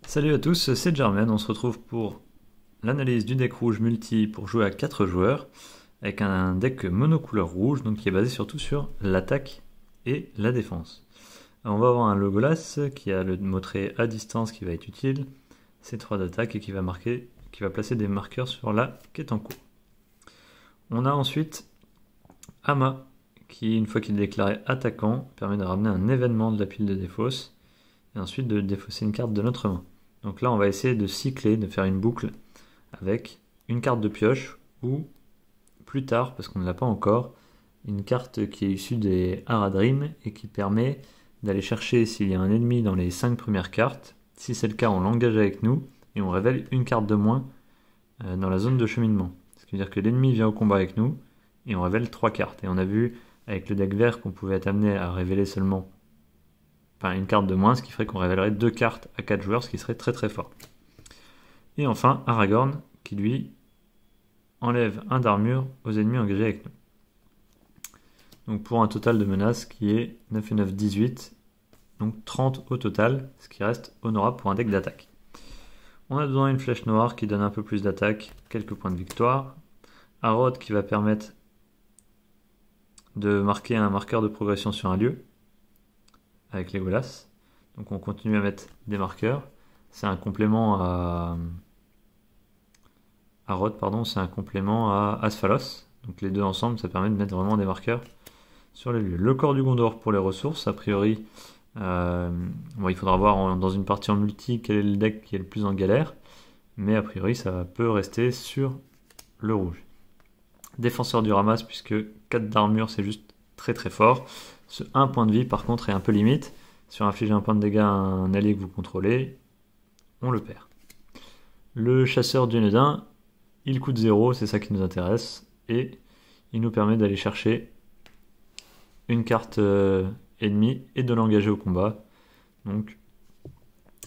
Salut à tous, c'est Germaine, on se retrouve pour l'analyse du deck rouge multi pour jouer à 4 joueurs avec un deck monocouleur rouge donc qui est basé surtout sur l'attaque et la défense. Alors on va avoir un Legolas qui a le mot-trait à distance qui va être utile, C3 d'attaque et qui va placer des marqueurs sur la quête en cours. On a ensuite Ama qui, une fois qu'il est déclaré attaquant, permet de ramener un événement de la pile de défausse et ensuite de défausser une carte de notre main. Donc là, on va essayer de cycler, de faire une boucle avec une carte de pioche ou plus tard, parce qu'on ne l'a pas encore, une carte qui est issue des Haradrim et qui permet d'aller chercher s'il y a un ennemi dans les 5 premières cartes. Si c'est le cas, on l'engage avec nous et on révèle une carte de moins dans la zone de cheminement. Ce qui veut dire que l'ennemi vient au combat avec nous et on révèle 3 cartes. Et on a vu avec le deck vert qu'on pouvait être amené à révéler seulement une carte de moins, ce qui ferait qu'on révélerait 2 cartes à 4 joueurs, ce qui serait très très fort. Et enfin, Aragorn, qui lui enlève 1 d'armure aux ennemis engagés avec nous. Donc pour un total de menaces qui est 9 et 9, 18, donc 30 au total, ce qui reste honorable pour un deck d'attaque. On a besoin d'une flèche noire qui donne un peu plus d'attaque, quelques points de victoire. Harrod qui va permettre de marquer un marqueur de progression sur un lieu, avec Legolas. Donc on continue à mettre des marqueurs. C'est un complément à c'est un complément à Asphalos. Donc les deux ensemble, ça permet de mettre vraiment des marqueurs sur les lieux. Le corps du Gondor pour les ressources, a priori, il faudra voir dans une partie en multi quel est le deck qui est le plus en galère, mais a priori ça peut rester sur le rouge. Défenseur du ramasse, puisque 4 d'armure c'est juste très très fort. Ce 1 point de vie par contre est un peu limite. Sur infliger un point de dégâts à un allié que vous contrôlez, on le perd. Le chasseur du Nédin, il coûte 0, c'est ça qui nous intéresse, et il nous permet d'aller chercher une carte ennemie et de l'engager au combat. Donc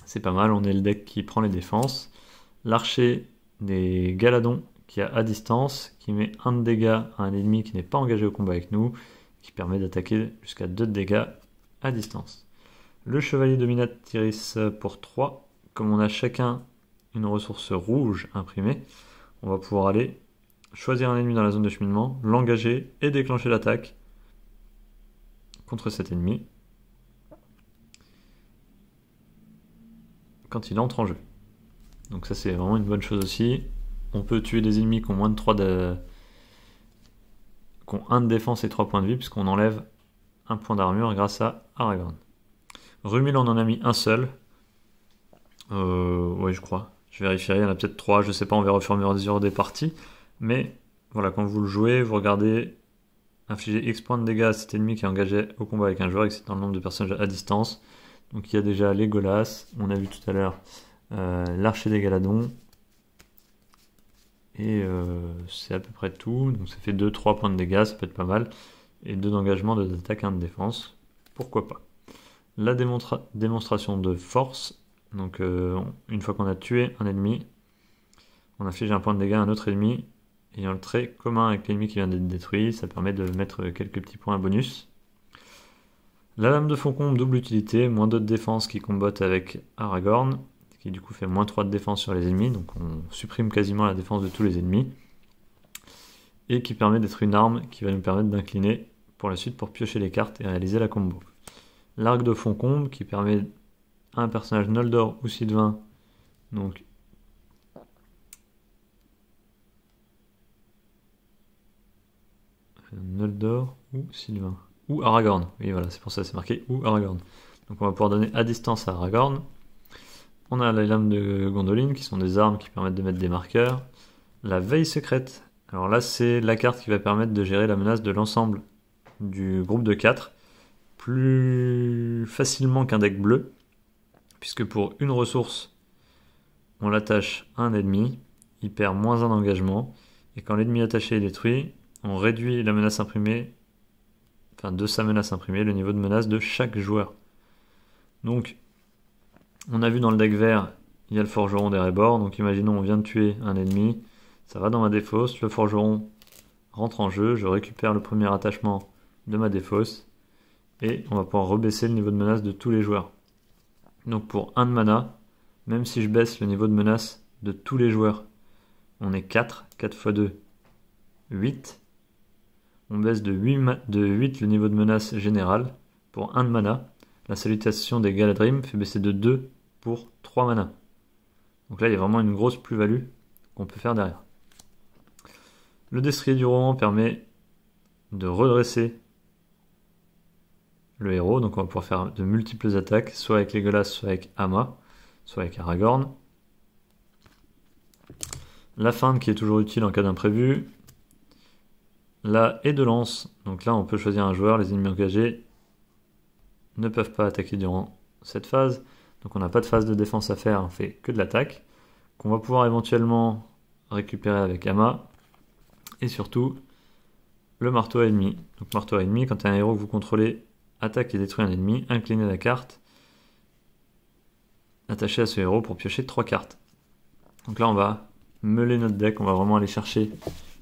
c'est pas mal, on est le deck qui prend les défenses. L'archer des Galadons qui a à distance, qui met 1 de dégâts à un ennemi qui n'est pas engagé au combat avec nous, qui permet d'attaquer jusqu'à 2 de dégâts à distance. Le chevalier Dominatrice pour 3, comme on a chacun une ressource rouge imprimée, on va pouvoir aller choisir un ennemi dans la zone de cheminement, l'engager et déclencher l'attaque contre cet ennemi quand il entre en jeu. Donc ça c'est vraiment une bonne chose aussi. On peut tuer des ennemis qui ont moins de 3 qui ont 1 de défense et 3 points de vie, puisqu'on enlève 1 point d'armure grâce à Aragorn. Rumil, on en a mis un seul. Oui, je crois. Je vérifierai, il y en a peut-être 3, je sais pas, on verra au fur et à mesure des parties. Mais voilà, quand vous le jouez, vous regardez infliger X points de dégâts à cet ennemi qui est engagé au combat avec un joueur et que c'est dans le nombre de personnages à distance. Donc il y a déjà Legolas, on a vu tout à l'heure l'archer des Galadons. Et c'est à peu près tout. Donc ça fait 2-3 points de dégâts, ça peut être pas mal. Et 2 d'engagement, 2 d'attaque, 1 de défense. Pourquoi pas. La démonstration de force. Donc une fois qu'on a tué un ennemi, on inflige un point de dégâts à un autre ennemi ayant le trait commun avec l'ennemi qui vient d'être détruit. Ça permet de mettre quelques petits points bonus. La lame de Faucon, double utilité, moins 2 de défense qui combatte avec Aragorn, qui du coup fait moins 3 de défense sur les ennemis, donc on supprime quasiment la défense de tous les ennemis, et qui permet d'être une arme qui va nous permettre d'incliner pour la suite pour piocher les cartes et réaliser la combo. L'arc de Foncombe qui permet à un personnage Noldor ou Sylvain, donc Noldor ou Sylvain, ou Aragorn, oui voilà, c'est pour ça que c'est marqué ou Aragorn. Donc on va pouvoir donner à distance à Aragorn. On a les lames de Gondolin qui sont des armes qui permettent de mettre des marqueurs. La veille secrète, alors là c'est la carte qui va permettre de gérer la menace de l'ensemble du groupe de 4 plus facilement qu'un deck bleu, puisque pour une ressource on l'attache à un ennemi, il perd moins 1 d'engagement, et quand l'ennemi attaché est détruit, on réduit la menace imprimée, de sa menace imprimée, le niveau de menace de chaque joueur. Donc on a vu dans le deck vert, il y a le forgeron d'Erebor, donc imaginons on vient de tuer un ennemi, ça va dans ma défausse, le forgeron rentre en jeu, je récupère le premier attachement de ma défausse, et on va pouvoir rebaisser le niveau de menace de tous les joueurs. Donc pour 1 de mana, même si je baisse le niveau de menace de tous les joueurs, on est 4, 4 x 2, 8. On baisse de 8 le niveau de menace général pour 1 de mana. La salutation des Galadrim fait baisser de 2 pour 3 mana. Donc là, il y a vraiment une grosse plus-value qu'on peut faire derrière. Le destrier du rohan permet de redresser le héros. Donc on va pouvoir faire de multiples attaques, soit avec Legolas, soit avec Amma, soit avec Aragorn. La feinte qui est toujours utile en cas d'imprévu. La haie de lance. Donc là, on peut choisir un joueur. Les ennemis engagés ne peuvent pas attaquer durant cette phase. Donc on n'a pas de phase de défense à faire, on fait que de l'attaque. Qu'on va pouvoir éventuellement récupérer avec Amma. Et surtout, le marteau à ennemi. Donc marteau à ennemi, quand un héros que vous contrôlez attaque et détruit un ennemi, inclinez la carte attachée à ce héros pour piocher 3 cartes. Donc là, on va meuler notre deck, on va vraiment aller chercher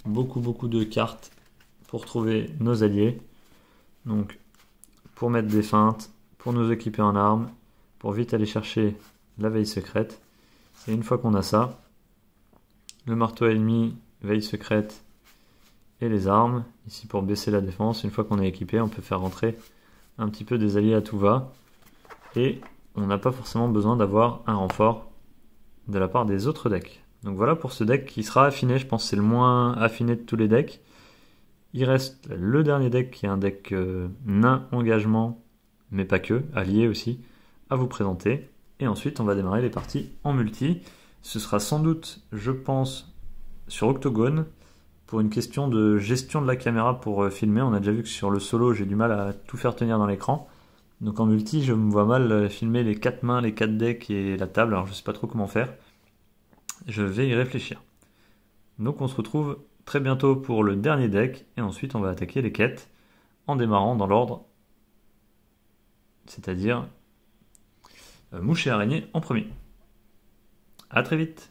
beaucoup de cartes pour trouver nos alliés. Donc pour mettre des feintes, pour nous équiper en armes, pour vite aller chercher la veille secrète. Et une fois qu'on a ça, le marteau ennemi, veille secrète et les armes, ici pour baisser la défense. Une fois qu'on est équipé, on peut faire rentrer un petit peu des alliés à tout va. Et on n'a pas forcément besoin d'avoir un renfort de la part des autres decks. Donc voilà pour ce deck qui sera affiné, je pense que c'est le moins affiné de tous les decks. Il reste le dernier deck qui est un deck nain engagement, mais pas que, allié aussi, à vous présenter. Et ensuite on va démarrer les parties en multi. Ce sera sans doute, je pense, sur Octogone, pour une question de gestion de la caméra pour filmer. On a déjà vu que sur le solo j'ai du mal à tout faire tenir dans l'écran. Donc en multi je me vois mal filmer les 4 mains, les 4 decks et la table, alors je sais pas trop comment faire. Je vais y réfléchir. Donc on se retrouve très bientôt pour le dernier deck, et ensuite on va attaquer les quêtes en démarrant dans l'ordre, c'est-à-dire mouche et araignée en premier. A très vite.